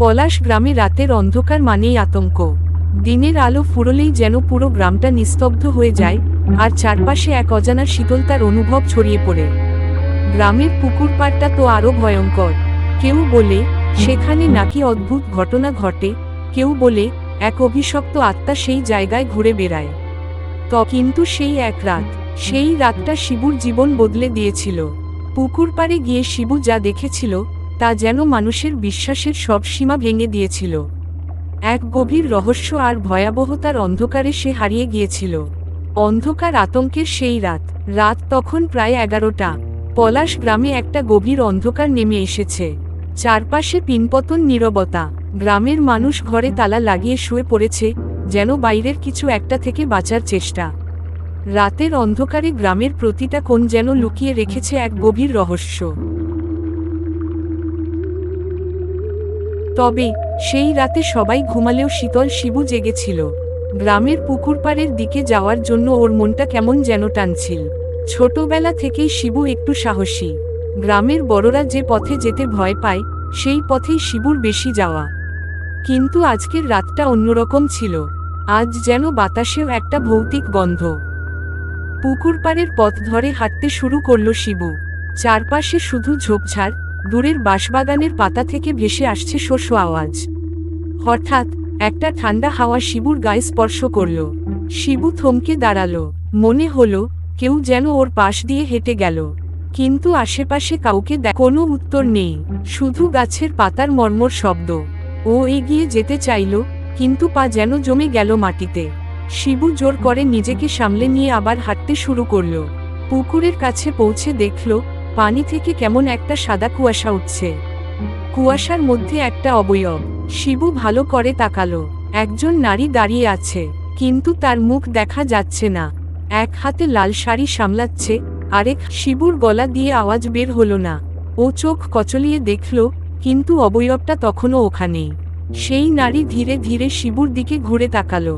পলাশ গ্রামে রাতের অন্ধকার মানেই আতঙ্ক। দিনের আলো ফুরলেই যেন পুরো গ্রামটা নিস্তব্ধ হয়ে যায়, আর চারপাশে এক অজানা শীতলতার অনুভব ছড়িয়ে পড়ে। গ্রামের পুকুর পাড়টা তো আরও ভয়ঙ্কর। কেউ বলে সেখানে নাকি অদ্ভুত ঘটনা ঘটে, কেউ বলে এক অভিশপ্ত আত্মা সেই জায়গায় ঘুরে বেড়ায়। কিন্তু সেই এক রাত, সেই রাতটা শিবুর জীবন বদলে দিয়েছিল। পুকুর পাড়ে গিয়ে শিবু যা দেখেছিল তা যেন মানুষের বিশ্বাসের সব সীমা ভেঙে দিয়েছিল। এক গভীর রহস্য আর ভয়াবহতার অন্ধকারে সে হারিয়ে গিয়েছিল। অন্ধকার আতঙ্কের সেই রাত। রাত তখন প্রায় 11টা। পলাশ গ্রামে একটা গভীর অন্ধকার নেমে এসেছে। চারপাশে পিনপতন নীরবতা। গ্রামের মানুষ ঘরে তালা লাগিয়ে শুয়ে পড়েছে, যেন বাইরের কিছু একটা থেকে বাঁচার চেষ্টা। রাতের অন্ধকারে গ্রামের প্রতিটা কোণ যেন লুকিয়ে রেখেছে এক গভীর রহস্য। তবে সেই রাতে সবাই ঘুমালেও শীতল শিবু জেগেছিল। গ্রামের পুকুর পাড়ের দিকে যাওয়ার জন্য ওর মনটা কেমন যেন টানছিল। ছোটবেলা থেকেই শিবু একটু সাহসী। গ্রামের বড়রা যে পথে যেতে ভয় পায়, সেই পথেই শিবুর বেশি যাওয়া। কিন্তু আজকের রাতটা অন্যরকম ছিল। আজ যেন বাতাসেও একটা ভৌতিক গন্ধ। পুকুর পাড়ের পথ ধরে হাঁটতে শুরু করল শিবু। চারপাশে শুধু ঝোপঝাড়, দূরের বাঁশবাগানের পাতা থেকে ভেসে আসছে শো শো আওয়াজ। হঠাৎ একটা ঠান্ডা হাওয়া শিবুর গায়ে স্পর্শ করল। শিবু থমকে দাঁড়ালো। মনে হলো কেউ যেন ওর পাশ দিয়ে হেঁটে গেল। কিন্তু আশেপাশে কাউকে কোনো উত্তর নেই, শুধু গাছের পাতার মর্মর শব্দ। ও এগিয়ে যেতে চাইল, কিন্তু পা যেন জমে গেল মাটিতে। শিবু জোর করে নিজেকে সামলে নিয়ে আবার হাঁটতে শুরু করল। পুকুরের কাছে পৌঁছে দেখল পানি থেকে কেমন একটা সাদা কুয়াশা উঠছে। কুয়াশার মধ্যে একটা অবয়ব। শিবু ভালো করে তাকালো। একজন নারী দাঁড়িয়ে আছে, কিন্তু তার মুখ দেখা যাচ্ছে না। এক হাতে লাল শাড়ি সামলাচ্ছে, আরেক শিবুর গলা দিয়ে আওয়াজ বের হলো না। ও চোখ কচলিয়ে দেখল, কিন্তু অবয়বটা তখনও ওখানেই। সেই নারী ধীরে ধীরে শিবুর দিকে ঘুরে তাকালো।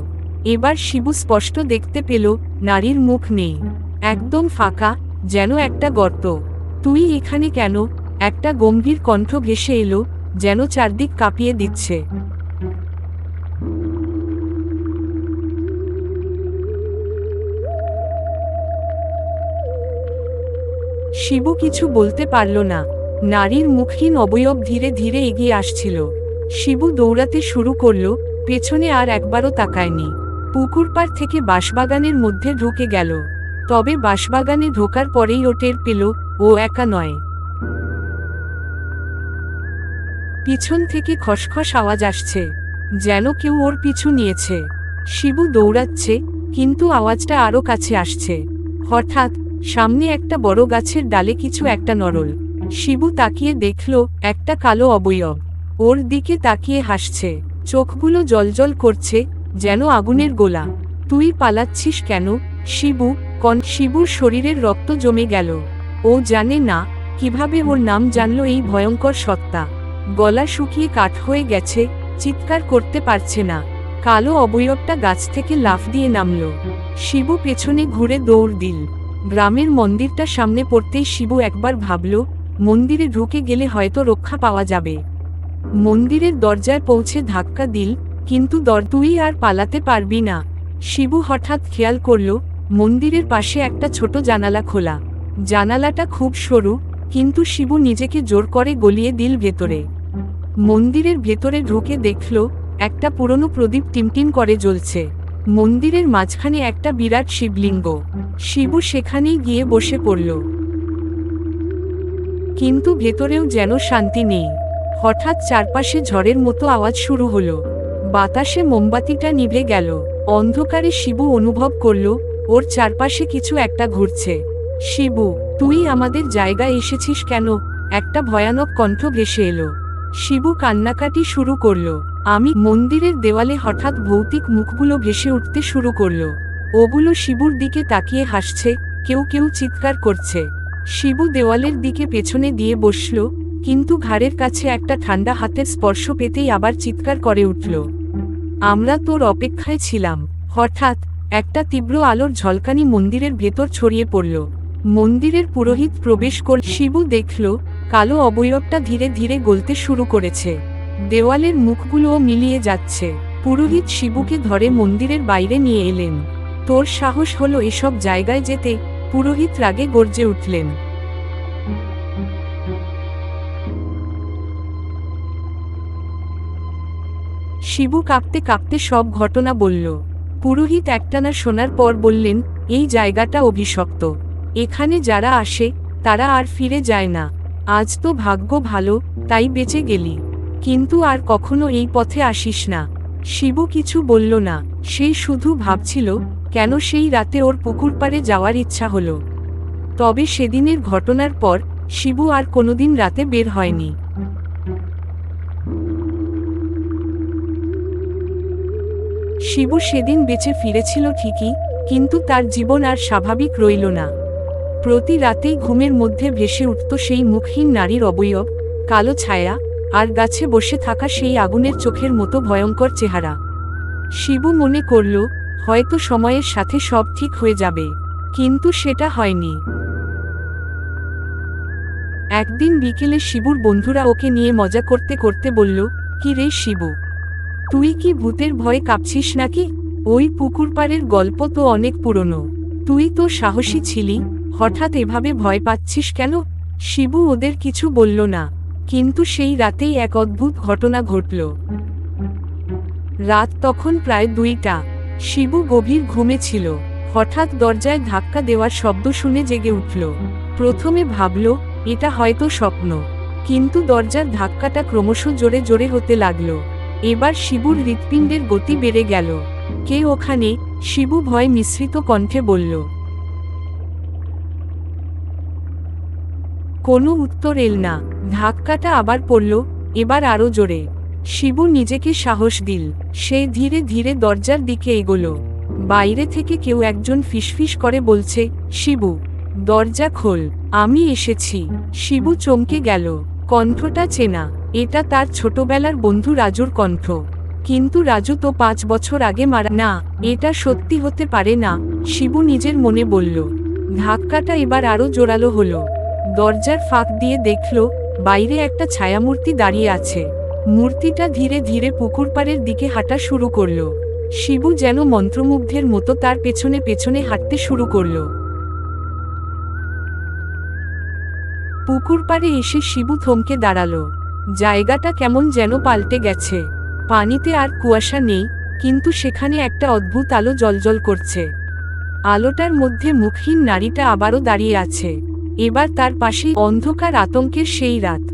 এবার শিবু স্পষ্ট দেখতে পেল নারীর মুখ নেই, একদম ফাঁকা, যেন একটা গর্ত। তুই এখানে কেন? একটা গম্ভীর কণ্ঠ ভেসে এলো, যেন চারদিক কাঁপিয়ে দিচ্ছে। শিবু কিছু বলতে পারল না। নারীর মুখহীন অবয়ব ধীরে ধীরে এগিয়ে আসছিল। শিবু দৌড়াতে শুরু করল, পেছনে আর একবারও তাকায়নি। পুকুর পাড় থেকে বাঁশবাগানের মধ্যে ঢুকে গেল। তবে বাঁশবাগানে ঢোকার পরেই ও টের পেল ও একা নয়। পিছন থেকে খসখস আওয়াজ আসছে, যেন কেউ ওর পিছু নিয়েছে। শিবু দৌড়াচ্ছে, কিন্তু আওয়াজটা আরও কাছে আসছে। হঠাৎ সামনে একটা বড় গাছের ডালে কিছু একটা নড়ল। শিবু তাকিয়ে দেখল একটা কালো অবয়ব ওর দিকে তাকিয়ে হাসছে। চোখগুলো জ্বলজ্বল করছে, যেন আগুনের গোলা। তুই পালাচ্ছিস কেন শিবু? শিবুর শরীরের রক্ত জমে গেল। ও জানে না কিভাবে ওর নাম জানল এই ভয়ঙ্কর সত্তা। গলা শুকিয়ে কাঠ হয়ে গেছে, চিৎকার করতে পারছে না। কালো অবয়বটা গাছ থেকে লাফ দিয়ে নামল। শিবু পেছনে ঘুরে দৌড় দিল। গ্রামের মন্দিরটা সামনে পড়তেই শিবু একবার ভাবল, মন্দিরে ঢুকে গেলে হয়তো রক্ষা পাওয়া যাবে। মন্দিরের দরজায় পৌঁছে ধাক্কা দিল, কিন্তু তুই আর পালাতে পারবি না। শিবু হঠাৎ খেয়াল করল মন্দিরের পাশে একটা ছোট জানালা খোলা। জানালাটা খুব সরু, কিন্তু শিবু নিজেকে জোর করে গলিয়ে দিল ভেতরে। মন্দিরের ভেতরে ঢুকে দেখল একটা পুরনো প্রদীপ টিমটিম করে জ্বলছে। মন্দিরের মাঝখানে একটা বিরাট শিবলিঙ্গ। শিবু সেখানেই গিয়ে বসে পড়ল। কিন্তু ভেতরেও যেন শান্তি নেই। হঠাৎ চারপাশে ঝড়ের মতো আওয়াজ শুরু হলো। বাতাসে মোমবাতিটা নিভে গেল। অন্ধকারে শিবু অনুভব করল ওর চারপাশে কিছু একটা ঘুরছে। শিবু, তুই আমাদের জায়গায় এসেছিস কেন? একটা ভয়ানক কণ্ঠ ভেসে এলো। শিবু কান্নাকাটি শুরু করল। মন্দিরের দেওয়ালে হঠাৎ ভৌতিক মুখগুলো ভেসে উঠতে শুরু করল। ওগুলো শিবুর দিকে তাকিয়ে হাসছে, কেউ কেউ চিৎকার করছে। শিবু দেওয়ালের দিকে পেছনে দিয়ে বসল, কিন্তু ঘাড়ের কাছে একটা ঠান্ডা হাতের স্পর্শ পেতেই আবার চিৎকার করে উঠল। আমরা তোর অপেক্ষায় ছিলাম। হঠাৎ একটা তীব্র আলোর ঝলকানি মন্দিরের ভেতর ছড়িয়ে পড়ল। মন্দিরের পুরোহিত প্রবেশ করল। শিবু দেখল কালো অবয়বটা ধীরে ধীরে গলতে শুরু করেছে। দেওয়ালের মুখগুলোও মিলিয়ে যাচ্ছে। পুরোহিত শিবুকে ধরে মন্দিরের বাইরে নিয়ে এলেন। তোর সাহস হলো এসব জায়গায় যেতে? পুরোহিত রাগে গর্জে উঠলেন। শিবু কাঁপতে কাঁপতে সব ঘটনা বলল। পুরোহিত একটানা শোনার পর বললেন, এই জায়গাটা অভিশপ্ত। এখানে যারা আসে তারা আর ফিরে যায় না। আজ তো ভাগ্য ভালো, তাই বেঁচে গেলি, কিন্তু আর কখনো এই পথে আসিস না। শিবু কিছু বলল না, সে শুধু ভাবছিল কেন সেই রাতে ওর পুকুর পাড়ে যাওয়ার ইচ্ছা হলো। তবে সেদিনের ঘটনার পর শিবু আর কোনোদিন রাতে বের হয়নি। শিবু সেদিন বেঁচে ফিরেছিল ঠিকই, কিন্তু তার জীবন আর স্বাভাবিক রইল না। প্রতি রাতেই ঘুমের মধ্যে ভেসে উঠত সেই মুখহীন নারীর অবয়ব, কালো ছায়া, আর গাছে বসে থাকা সেই আগুনের চোখের মতো ভয়ঙ্কর চেহারা। শিবু মনে করল হয়তো সময়ের সাথে সব ঠিক হয়ে যাবে, কিন্তু সেটা হয়নি। একদিন বিকেলে শিবুর বন্ধুরা ওকে নিয়ে মজা করতে করতে বলল, কি রে শিবু, তুই কি ভূতের ভয়ে কাঁপছিস নাকি? ওই পুকুর পাড়ের গল্প তো অনেক পুরনো, তুই তো সাহসী ছিলি, হঠাৎ এভাবে ভয় পাচ্ছিস কেন? শিবু ওদের কিছু বলল না, কিন্তু সেই রাতেই এক অদ্ভুত ঘটনা ঘটল। রাত তখন প্রায় 2টা। শিবু গভীর ঘুমে ছিল। হঠাৎ দরজায় ধাক্কা দেওয়ার শব্দ শুনে জেগে উঠল। প্রথমে ভাবল এটা হয়তো স্বপ্ন, কিন্তু দরজার ধাক্কাটা ক্রমশ জোরে জোরে হতে লাগলো। এবার শিবুর হৃৎপিণ্ডের গতি বেড়ে গেল। কে ওখানে? শিবু ভয় মিশ্রিত কণ্ঠে বলল। কোনো উত্তর এল না। ধাক্কাটা আবার পড়ল, এবার আরো জোরে। শিবু নিজেকে সাহস দিল। সে ধীরে ধীরে দরজার দিকে এগোলো। বাইরে থেকে কেউ একজন ফিসফিস করে বলছে, শিবু, দরজা খোল, আমি এসেছি। শিবু চমকে গেল। কণ্ঠটা চেনা, এটা তার ছোটবেলার বন্ধু রাজুর কণ্ঠ। কিন্তু রাজু তো 5 বছর আগে মারা। না, এটা সত্যি হতে পারে না, শিবু নিজের মনে বলল। ধাক্কাটা এবার আরো জোরালো হলো। দরজার ফাঁক দিয়ে দেখল বাইরে একটা ছায়ামূর্তি দাঁড়িয়ে আছে। মূর্তিটা ধীরে ধীরে পুকুর পাড়ের দিকে হাঁটা শুরু করল। শিবু যেন মন্ত্রমুগ্ধের মতো তার পেছনে পেছনে হাঁটতে শুরু করল। পুকুর পাড়ে এসে শিবু থমকে দাঁড়ালো। জায়গাটা কেমন যেন পাল্টে গেছে। পানিতে আর কুয়াশা নেই, কিন্তু সেখানে একটা অদ্ভুত আলো জ্বলজ্বল করছে। আলোটার মধ্যে মুখহীন নারীটা আবারও দাঁড়িয়ে আছে। এবার তার পাশেই অন্ধকার আতঙ্কের সেই রাত।